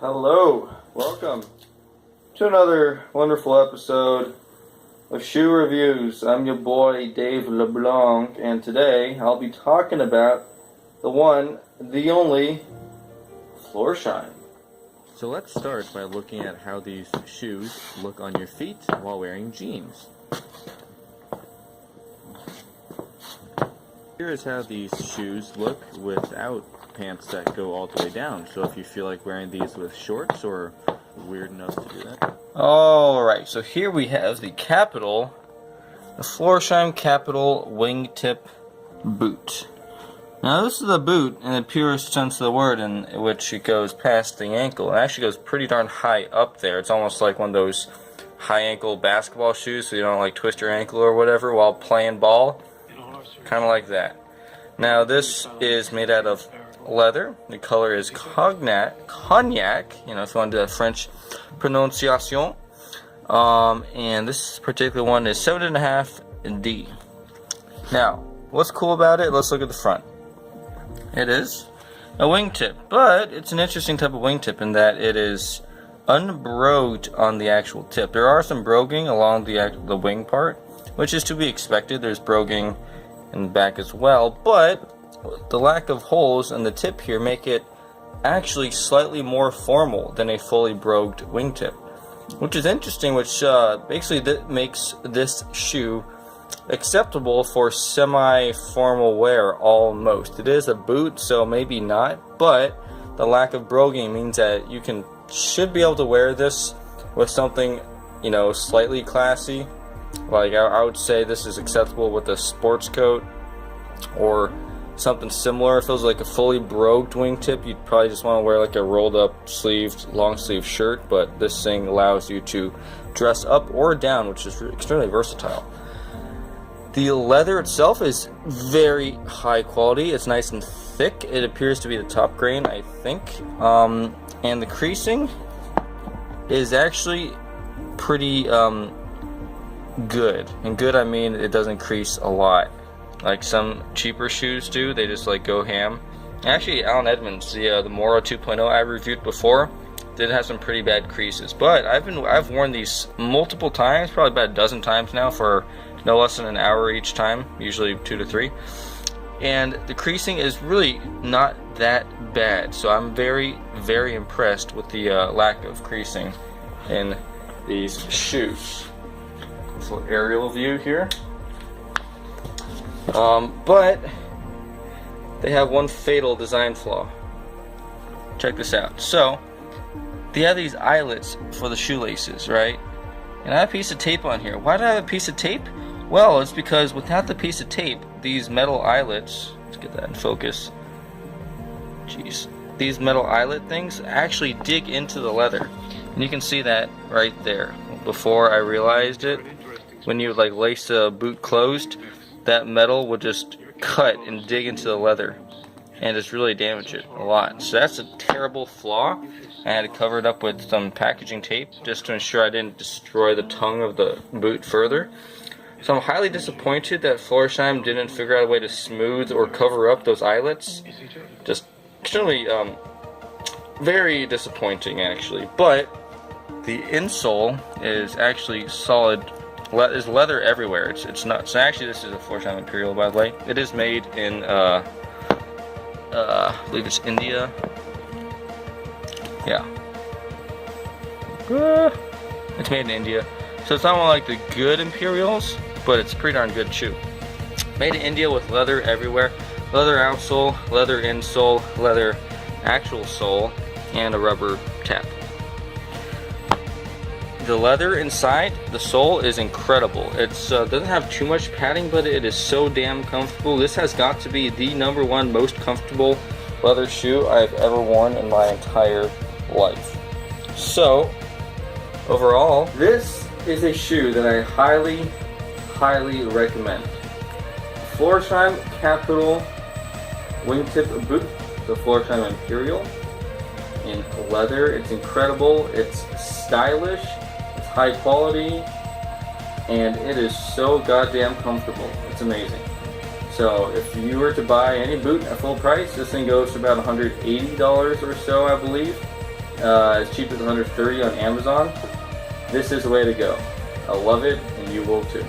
Hello, welcome to another wonderful episode of Shoe Reviews. I'm your boy Dave LeBlanc, and today I'll be talking about the one, the only, Florsheim. So let's start by looking at how these shoes look on your feet while wearing jeans. Here is how these shoes look without pants that go all the way down. So if you feel like wearing these with shorts or weird enough to do that. Alright, so here we have the Florsheim Capital Wingtip boot. Now this is a boot in the purest sense of the word, in which it goes past the ankle. It actually goes pretty darn high up there. It's almost like one of those high ankle basketball shoes so you don't like twist your ankle or whatever while playing ball. Kind of like that. Now this is made out of leather. The color is cognac, you know, if you want to do a French pronunciation. And this particular one is 7.5 D. Now, what's cool about it? Let's look at the front. It is a wingtip, but it's an interesting type of wingtip in that it is unbrogued on the actual tip. There are some broguing along the wing part, which is to be expected. There's broguing in the back as well, but the lack of holes in the tip here make it actually slightly more formal than a fully brogued wingtip, which is interesting, which basically makes this shoe acceptable for semi-formal wear almost. It is a boot, so maybe not, but the lack of broguing means that you should be able to wear this with something, you know, slightly classy. Like I would say this is acceptable with a sports coat or something similar. If it was like a fully brogued wingtip, you'd probably just want to wear like a rolled up sleeved long sleeve shirt, but this thing allows you to dress up or down, which is extremely versatile. The leather itself is very high quality. It's nice and thick. It appears to be the top grain, I think. And the creasing is actually pretty good. And good, I mean it doesn't crease a lot like some cheaper shoes do. They just like go ham. Actually, Allen Edmonds, the Mora 2.0 I reviewed before, did have some pretty bad creases. But I've worn these multiple times, probably about a dozen times now, for no less than an hour each time, usually 2 to 3. And the creasing is really not that bad. So I'm very, very impressed with the lack of creasing in these shoes. This little aerial view here. But they have one fatal design flaw. Check this out. So they have these eyelets for the shoelaces, right? And I have a piece of tape on here. Why do I have a piece of tape? Well, it's because without the piece of tape, these metal eyelets, let's get that in focus. Jeez. These metal eyelet things actually dig into the leather. And you can see that right there. Before I realized it, when you like lace a boot closed, that metal would just cut and dig into the leather and just really damage it a lot. So that's a terrible flaw. I had to cover it up with some packaging tape just to ensure I didn't destroy the tongue of the boot further. So I'm highly disappointed that Florsheim didn't figure out a way to smooth or cover up those eyelets. Just extremely very disappointing, actually. But the insole is actually solid. There's leather everywhere. It's not. So actually, this is a Florsheim Imperial, by the way. It is made in I believe it's India. Yeah. It's made in India. So it's not one like the good Imperials, but it's a pretty darn good shoe. Made in India with leather everywhere. Leather outsole, leather insole, leather actual sole, and a rubber tap. The leather inside the sole is incredible. It doesn't have too much padding, but it is so damn comfortable. This has got to be the #1 most comfortable leather shoe I've ever worn in my entire life. So, overall, this is a shoe that I highly, highly recommend. Florsheim Capital Wingtip boot, the Florsheim Imperial, in leather. It's incredible. It's stylish. High quality, and it is so goddamn comfortable. It's amazing. So if you were to buy any boot at full price, this thing goes for about $180 or so, I believe. as cheap as $130 on Amazon, this is the way to go. I love it, and you will too.